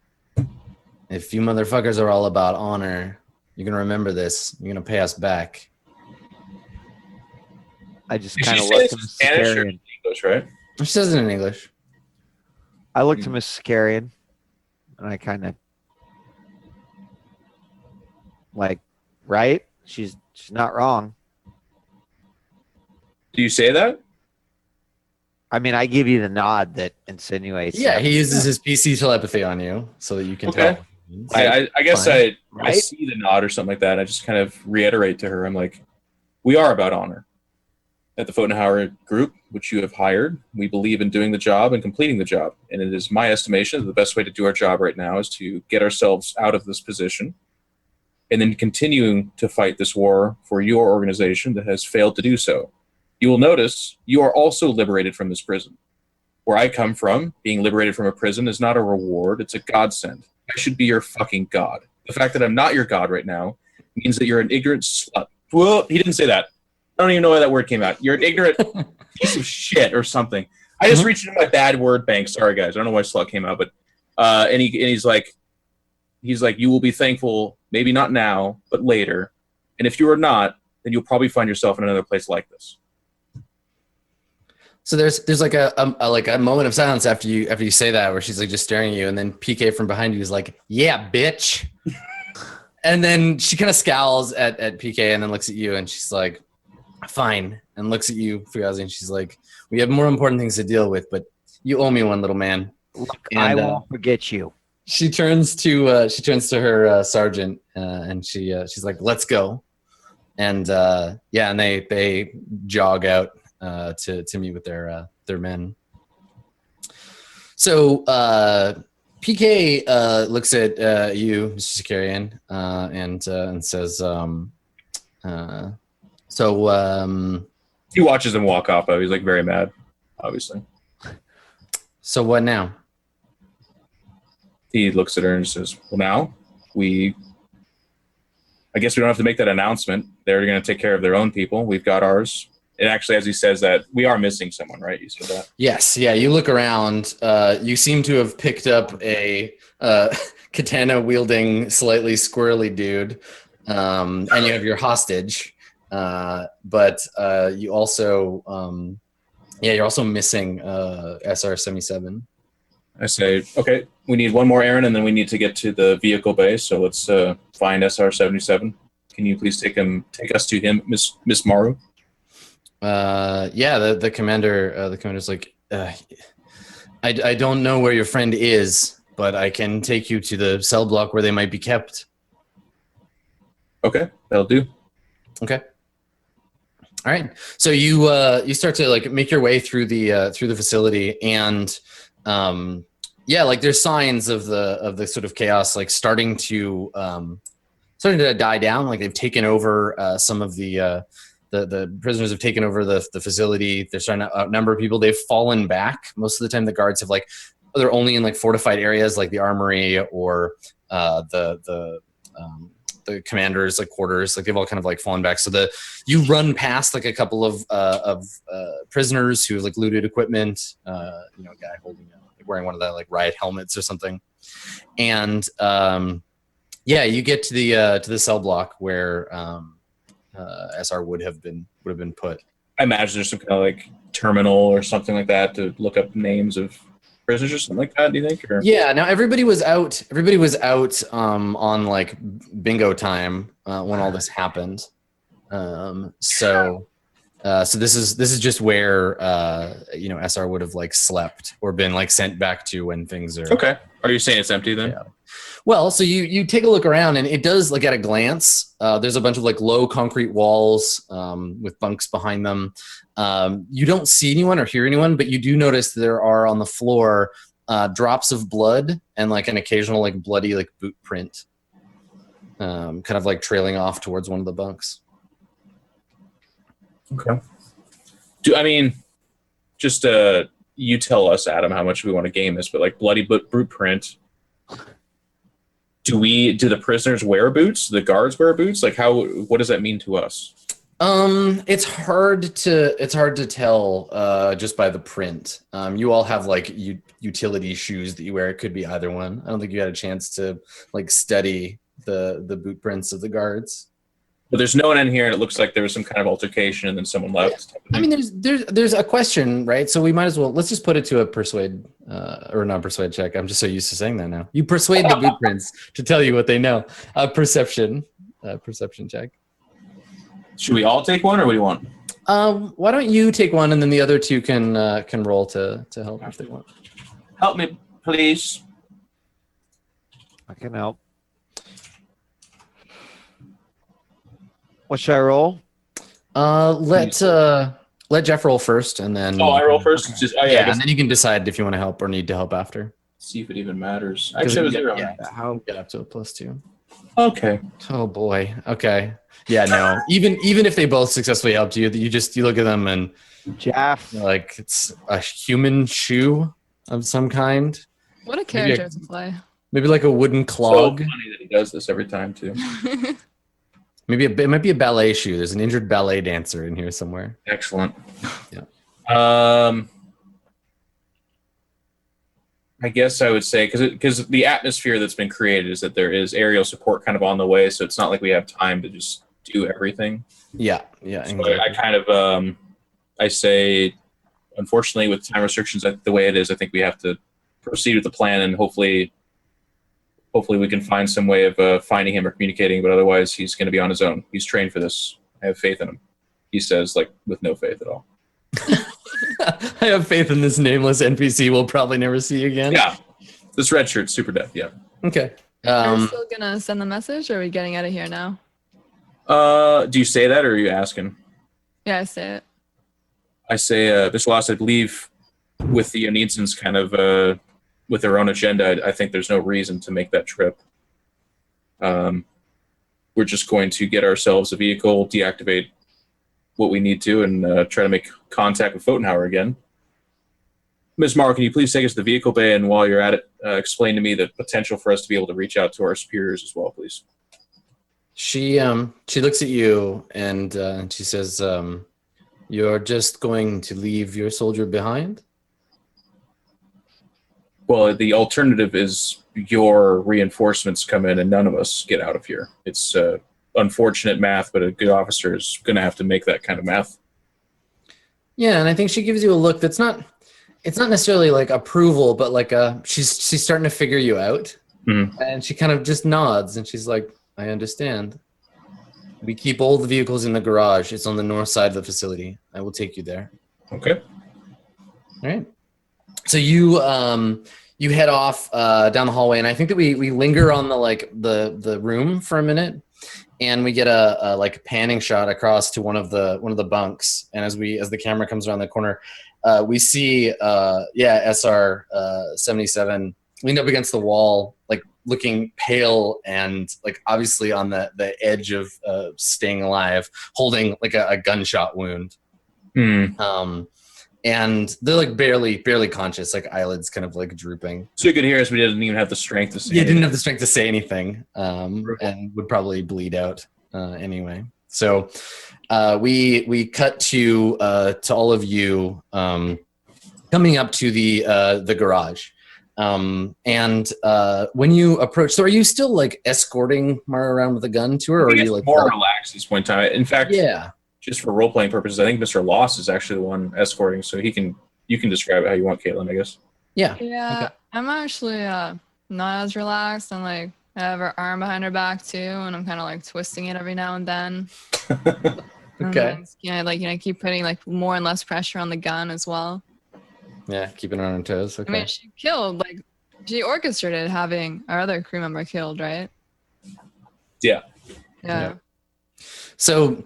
"If you motherfuckers are all about honor, you're gonna remember this. You're gonna pay us back." I just kind of looked at Miss Sakarian. English, right? She says it in English. I looked to Miss Sakarian, and I kind of like, right? She's not wrong. Do you say that? I mean, I give you the nod that insinuates. Yeah, he uses his PC telepathy on you so that you can tell. I guess I see the nod or something like that. I just kind of reiterate to her, I'm like, we are about honor. At the Pfotenhauer group, which you have hired, we believe in doing the job and completing the job. And it is my estimation that the best way to do our job right now is to get ourselves out of this position and then continuing to fight this war for your organization that has failed to do so. You will notice you are also liberated from this prison. Where I come from, being liberated from a prison is not a reward, it's a godsend. I should be your fucking god. The fact that I'm not your god right now means that you're an ignorant slut. Well, he didn't say that. I don't even know why that word came out. You're an ignorant piece of shit or something. I just reached into my bad word bank. Sorry, guys. I don't know why slut came out, but and he's like, you will be thankful, maybe not now, but later. And if you are not, then you'll probably find yourself in another place like this. So there's like a moment of silence after you say that, where she's like just staring at you, and then PK from behind you is like, "Yeah, bitch," and then she kind of scowls at PK and then looks at you, and she's like, "Fine," and looks at you, Fugazi, and she's like, "We have more important things to deal with, but you owe me one, little man." Look, and, I won't forget you. She turns to her sergeant, and she's like, "Let's go," and and they jog out to meet with their men. So PK looks at you, Mr. Sakarian, and says, he watches him walk off. He's like very mad, obviously. so what now? He looks at her and says, well, now I guess we don't have to make that announcement. They're going to take care of their own people. We've got ours. And actually, as he says that, we are missing someone, right? You said that? Yes. Yeah. You look around. You seem to have picked up a katana-wielding, slightly squirrely dude. And you have your hostage. But you also... you're also missing SR-77. I say, okay, we need one more errand, and then we need to get to the vehicle bay. So let's find SR-77. Can you please take us to him, Miss Maru? The commander's like, I don't know where your friend is, but I can take you to the cell block where they might be kept. Okay, that'll do. Okay. All right. So you start to like make your way through the facility, and there's signs of the sort of chaos like starting to die down. Like they've taken over some of the prisoners have taken over the facility. They're starting to outnumber people. They've fallen back. Most of the time, the guards have they're only in like fortified areas like the armory or the commander's like quarters. Like they've all kind of like fallen back. So you run past like a couple of prisoners who have like looted equipment. A guy holding wearing one of the like riot helmets or something, and you get to the cell block where SR would have been put. I imagine there's some kind of like terminal or something like that to look up names of prisoners or something like that. Do you think? Or? Yeah. Now everybody was out on like bingo time when all this happened. So this is just where SR would have like slept or been like sent back to when things are okay. Are you saying it's empty then? Yeah. Well, so you take a look around, and it does, like at a glance, there's a bunch of like low concrete walls with bunks behind them. You don't see anyone or hear anyone, but you do notice there are on the floor drops of blood and like an occasional like bloody like boot print, kind of like trailing off towards one of the bunks. Okay. Just you tell us, Adam, how much we want to game this, but like bloody boot print. Do the prisoners wear boots? Do the guards wear boots? Like what does that mean to us? It's hard to tell just by the print. You all have like utility shoes that you wear. It could be either one. I don't think you had a chance to like study the boot prints of the guards. But there's no one in here, and it looks like there was some kind of altercation, and then someone left. I mean, there's a question, right? So we might as well let's just put it to a persuade or non-persuade check. I'm just so used to saying that now. You persuade the boot prints to tell you what they know. Perception check. Should we all take one, or what do you want? Why don't you take one, and then the other two can roll to help if they want. Help me, please. I can help. What should I roll? Let Geoff roll first, and then. Oh, I roll first. Okay. Just, and then you can decide if you want to help or need to help after. See if it even matters. Actually, it was 0. Yeah, get up to a +2. Okay. Oh boy. Okay. Yeah. No. Even if they both successfully helped you, you look at them and Geoff, like it's a human shoe of some kind. What a character to play. Maybe like a wooden clog. So funny that he does this every time too. Maybe it might be a ballet shoe. There's an injured ballet dancer in here somewhere. Excellent. Yeah. I guess I would say because the atmosphere that's been created is that there is aerial support kind of on the way, so it's not like we have time to just do everything. Yeah. So exactly. I kind of I say, unfortunately, with time restrictions the way it is, I think we have to proceed with the plan, and hopefully we can find some way of finding him or communicating, but otherwise he's going to be on his own. He's trained for this. I have faith in him. He says, like, with no faith at all. I have faith in this nameless NPC we'll probably never see again. Yeah. This red shirt's super death, yeah. Okay. Are we still going to send the message, or are we getting out of here now? Do you say that, or are you asking? Yeah, I say it. I say, Mr. Lost, I believe with the Aninsons kind of with their own agenda, I think there's no reason to make that trip. We're just going to get ourselves a vehicle, deactivate what we need to, and try to make contact with Fotenhauer again. Ms. Morrow, can you please take us to the vehicle bay, and while you're at it, explain to me the potential for us to be able to reach out to our superiors as well, please. She looks at you and she says, "You're just going to leave your soldier behind?" Well, the alternative is your reinforcements come in and none of us get out of here. It's unfortunate math, but a good officer is going to have to make that kind of math. Yeah, and I think she gives you a look that's not. It's not necessarily like approval, but like she's starting to figure you out, and she kind of just nods and she's like, "I understand. We keep all the vehicles in the garage. It's on the north side of the facility. I will take you there." Okay. All right. So you head off down the hallway, and I think that we linger on the room for a minute, and we get a like panning shot across to one of the bunks, and as the camera comes around the corner, we see SR 77 leaned up against the wall, like looking pale and like obviously on the edge of staying alive, holding like a gunshot wound. And they're like barely conscious, like eyelids kind of like drooping. So you could hear us, we didn't even have the strength to say didn't have the strength to say anything, and would probably bleed out anyway. So we cut to all of you coming up to the garage. And when you approach, so are you still like escorting Mara around with a gun to her, or are you like more relaxed at this point in time? In fact, yeah. Just for role-playing purposes, I think Mr. Loss is actually the one escorting, so you can describe it how you want, Kaitlyn, I guess. Yeah. Okay. I'm actually not as relaxed. I'm like, I have her arm behind her back too, and I'm kind of like twisting it every now and then. Okay. And keep putting like more and less pressure on the gun as well. Yeah, keeping her on her toes. Okay. I mean, she orchestrated having our other crew member killed, right? Yeah. So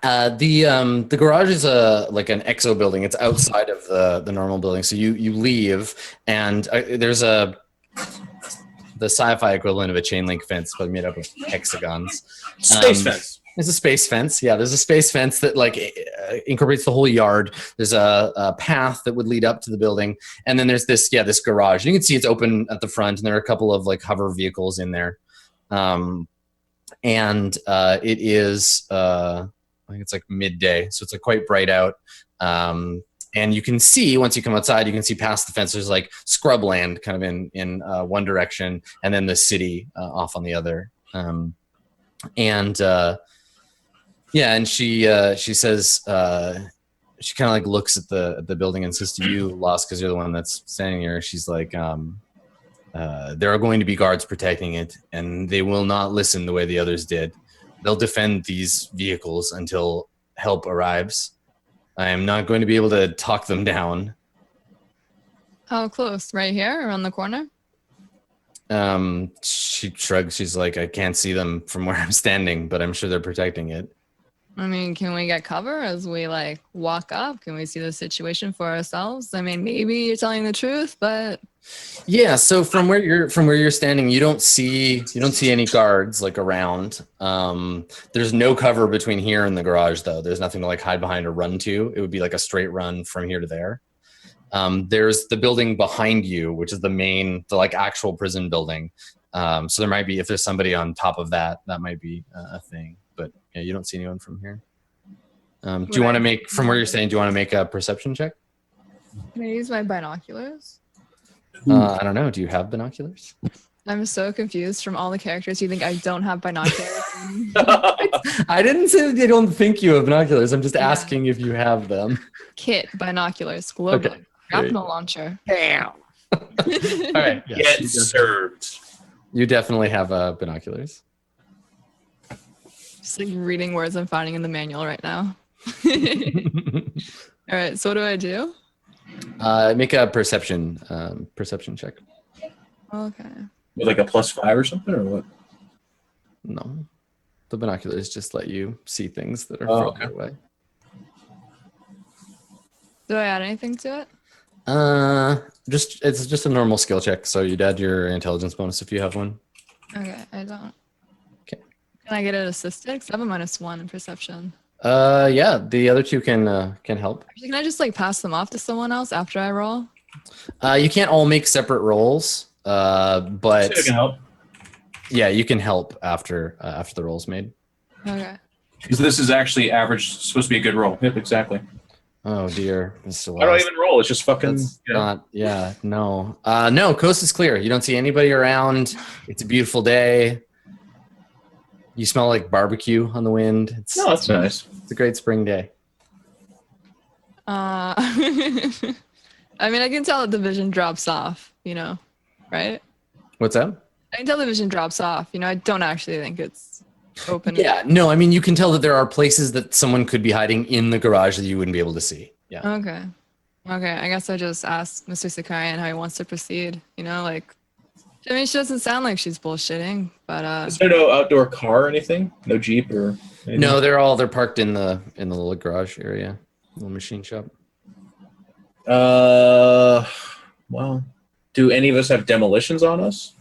the garage is like an exo building. It's outside of the normal building. So you leave, and there's the sci-fi equivalent of a chain link fence, but made up of hexagons. Space fence. There's a space fence. Yeah, there's a space fence that like incorporates the whole yard. There's a path that would lead up to the building, and then there's this garage. And you can see it's open at the front, and there are a couple of like hover vehicles in there. And it is I think it's like midday, so it's like quite bright out. And you can see, once you come outside, you can see past the fence, there's like scrubland kind of in one direction, and then the city off on the other. And she says, she kind of like looks at the building and says to you, Lost, because you're the one that's standing here, she's like, there are going to be guards protecting it, and they will not listen the way the others did. They'll defend these vehicles until help arrives. I am not going to be able to talk them down. How close? Right here, around the corner? She shrugs. She's like, I can't see them from where I'm standing, but I'm sure they're protecting it. I mean, can we get cover as we like walk up? Can we see the situation for ourselves? I mean, maybe you're telling the truth, but yeah. So from where you're standing, you don't see any guards like around. There's no cover between here and the garage, though. There's nothing to like hide behind or run to. It would be like a straight run from here to there. There's the building behind you, which is the like actual prison building. So there might be, if there's somebody on top of that might be a thing. But yeah, you don't see anyone from here. Do you want to make, from where you're saying, do you want to make a perception check? Can I use my binoculars? I don't know. Do you have binoculars? I'm so confused from all the characters. You think I don't have binoculars? I didn't say that I don't think you have binoculars. I'm just asking if you have them. Kit binoculars, global grapnel launcher. Damn. All right. Yes, Get served. You definitely have binoculars. Just like reading words I'm finding in the manual right now. All right. So what do I do? Make a perception check. Okay. With like a +5 or something, or what? No, the binoculars just let you see things that are further away. Do I add anything to it? It's just a normal skill check. So you'd add your intelligence bonus if you have one. Okay, I don't. Okay. Can I get it assisted? 'Cause I have a -1 in perception. Yeah, the other two can help. Actually, can I just like pass them off to someone else after I roll? You can't all make separate rolls, but See if I can help. yeah, you can help after the roll's made. Okay. Because this is actually average, supposed to be a good roll. Yep, exactly. Oh dear, Mr. I don't Lost. even roll. It's just fucking. That's You know. not. Yeah, no. No, coast is clear. You don't see anybody around. It's a beautiful day. You smell like barbecue on the wind. No, that's nice. It's a great spring day. I mean, I can tell that the vision drops off, right? What's that? I can tell the vision drops off. I don't actually think it's open. Yeah, no, I mean, you can tell that there are places that someone could be hiding in the garage that you wouldn't be able to see. Yeah. Okay. I guess I just asked Mr. Sakarian how he wants to proceed. I mean, she doesn't sound like she's bullshitting, but Is there no outdoor car or anything? No Jeep or anything? No, they're parked in the little garage area, little machine shop. Well, do any of us have demolitions on us?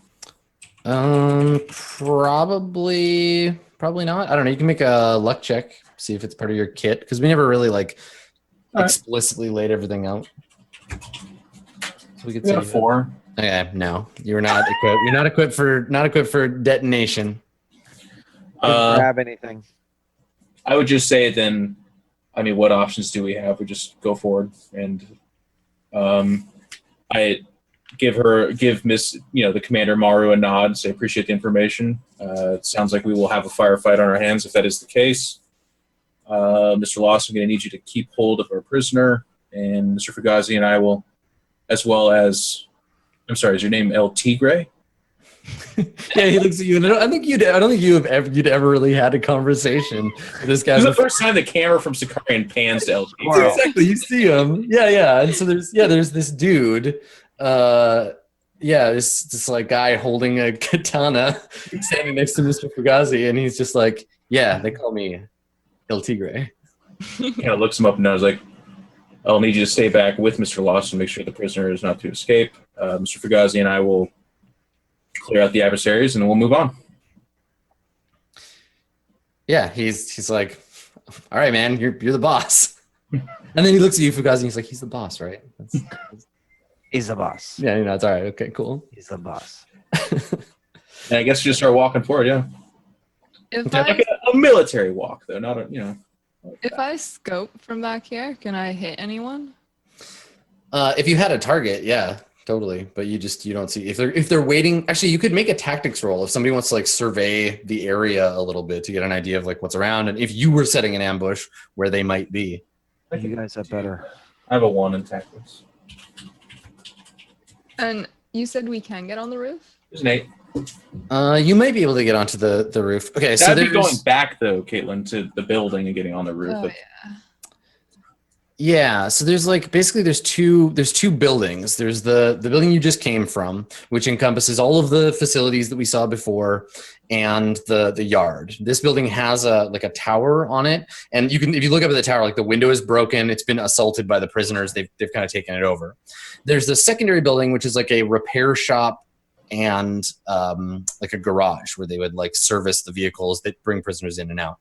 Probably not. I don't know. You can make a luck check, see if it's part of your kit, because we never really explicitly laid everything out. So we could say 4. Okay, no, you're not equipped. You're not equipped for detonation. Didn't grab anything. I would just say then, I mean, what options do we have? We just go forward, and I give Miss, the Commander Maru a nod and say appreciate the information. It sounds like we will have a firefight on our hands if that is the case. Mr. Lost, I'm going to need you to keep hold of our prisoner, and Mr. Fugazi and I will, as well as, I'm sorry, is your name El Tigre? Yeah, he looks at you, and I don't think you'd ever really had a conversation with this guy. This is the first time the camera from Sakarian pans to El Tigre. Exactly, you see him. Yeah, and so there's this dude. This like guy holding a katana standing next to Mr. Fugazi, and he's just like, yeah, they call me El Tigre. Kind of looks him up and down. Is like, I'll need you to stay back with Mr. Lost and make sure the prisoner is not to escape. Mr. Fugazi and I will clear out the adversaries, and then we'll move on. Yeah, he's like, all right, man, you're the boss. And then he looks at you, Fugazi, and he's like, he's the boss, right? He's the boss. Yeah, it's all right. Okay, cool. He's the boss. And I guess you just start walking forward, yeah. Like a military walk, though, not a. If I scope from back here, can I hit anyone? If you had a target, yeah, totally. But you don't see if they're waiting. Actually, you could make a tactics roll if somebody wants to survey the area a little bit to get an idea of what's around, and if you were setting an ambush where they might be. You guys are better. I have a 1 in tactics. And you said we can get on the roof? There's an 8. You might be able to get onto the roof. Okay, so that'd be going back though, Kaitlyn, to the building and getting on the roof. Oh, yeah. Yeah, so there's basically there's two buildings. There's the building you just came from, which encompasses all of the facilities that we saw before, and the yard. This building has a tower on it, and if you look up at the tower, the window is broken. It's been assaulted by the prisoners. They've kind of taken it over. There's the secondary building, which is a repair shop and a garage where they would service the vehicles that bring prisoners in and out.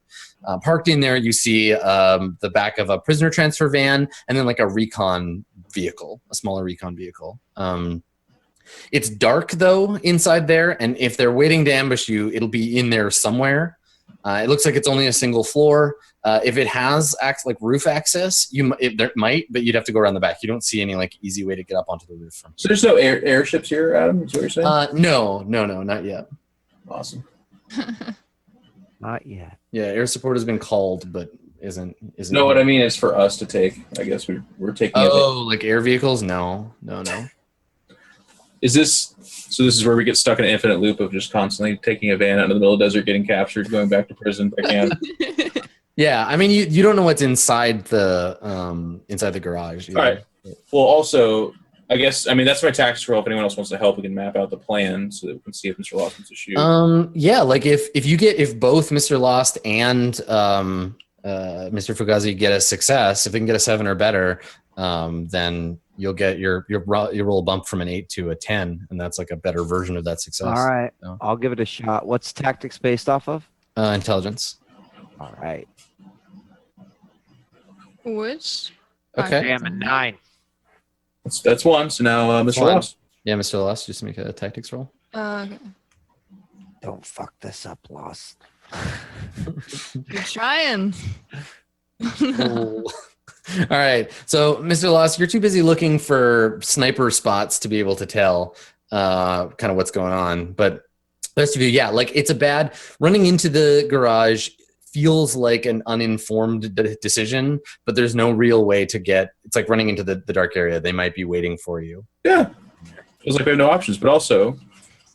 Parked in there, you see the back of a prisoner transfer van, and then a recon vehicle, a smaller recon vehicle. It's dark though inside there, and if they're waiting to ambush you, it'll be in there somewhere. It looks like it's only a single floor. If it has roof access, there might, but you'd have to go around the back. You don't see any easy way to get up onto the roof from. So there's no airships here, Adam? Is what you're saying? No, not yet. Awesome. Not yet. Yeah, air support has been called, but isn't. No, what I mean is for us to take. I guess we're taking. Oh, air vehicles? No. Is this? So this is where we get stuck in an infinite loop of just constantly taking a van out into the middle of the desert, getting captured, going back to prison if I can. Yeah, I mean, you don't know what's inside the garage either. All right. Well, also, I guess that's my tactics roll. If anyone else wants to help, we can map out the plan so that we can see if Mr. Lost wants to shoot. Yeah, if both Mr. Lost and Mr. Fugazi get a success, if they can get a 7 or better, then you'll get your roll bump from an 8 to a 10, and that's like a better version of that success. All right. So, I'll give it a shot. What's tactics based off of? intelligence. All right. Which? Okay. Damn, a 9. That's one. So now, Mr. One. Loss. Yeah, Mr. Loss, just make a tactics roll. Okay. Don't fuck this up, Lost. You're trying. All right. So, Mr. Loss, you're too busy looking for sniper spots to be able to tell kind of what's going on. But the rest of you, yeah, like it's a bad running into the garage feels like an uninformed decision, but there's no real way to get. It's like running into the dark area. They might be waiting for you. Yeah. Feels like we have no options, but also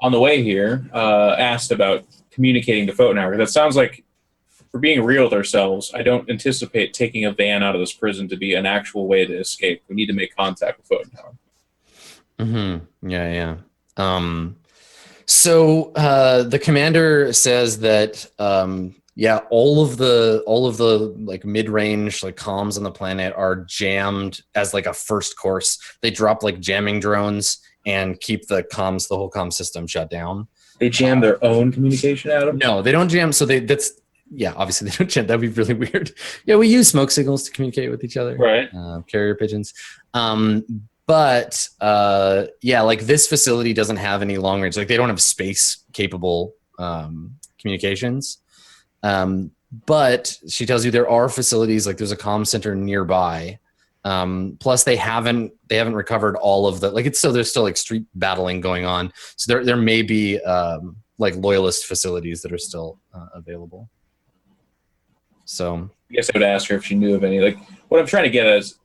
on the way here, asked about communicating to Photon Hour. That sounds like, for being real with ourselves, I don't anticipate taking a van out of this prison to be an actual way to escape. We need to make contact with Photon Tower. Mm-hmm. Yeah. So the commander says that all of the like mid-range like comms on the planet are jammed as like a first course. They drop like jamming drones and keep the whole comm system shut down. They jam their own communication out of them? No, they don't jam. So obviously they don't jam. That'd be really weird. Yeah, we use smoke signals to communicate with each other. Right. Carrier pigeons. But like this facility doesn't have any long range. Like they don't have space capable communications. But she tells you there are facilities, like there's a comm center nearby. Plus they haven't recovered all of the, like there's still like street battling going on. So there may be like loyalist facilities that are still available. So I guess I would ask her if she knew of any. Like, what I'm trying to get at is,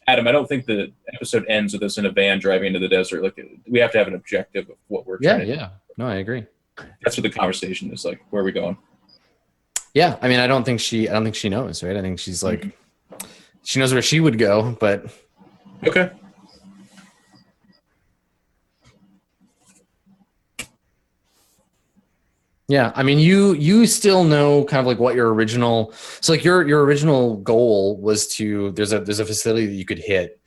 Adam, I don't think the episode ends with us in a van driving into the desert. Like, we have to have an objective of what we're trying to do. No, I agree. That's what the conversation is like. Where are we going? Yeah, I mean, I don't think she knows, right? I think she's like, she knows where she would go, but okay. Yeah, I mean, you still know kind of like what your original. So like your original goal was to there's a facility that you could hit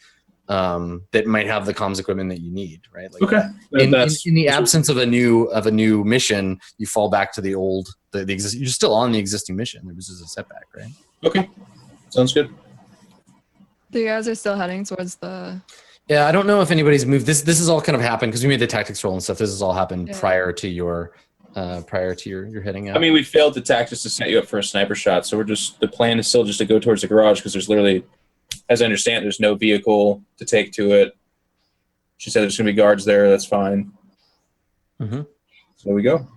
that might have the comms equipment that you need, right? Like, okay. In the absence of a new mission, you fall back to the old the existing. You're still on the existing mission. There was just a setback, right? Okay, sounds good. So you guys are still heading towards the. Yeah, I don't know if anybody's moved. This has all kind of happened because we made the tactics roll and stuff. This has all happened prior to your heading out. I mean, we failed the tactics to set you up for a sniper shot, so the plan is still just to go towards the garage because there's literally, as I understand, there's no vehicle to take to it. She said there's going to be guards there. That's fine. Mm-hmm. So there we go.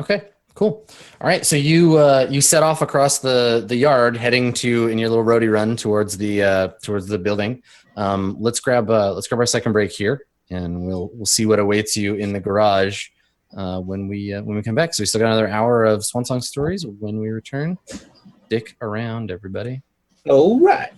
Okay, cool. All right, so you set off across the yard, heading in your little roadie run towards the building. Let's grab our second break here, and we'll see what awaits you in the garage. When we come back. So we still got another hour of Swan Song Stories when we return. Stick around, everybody. All right.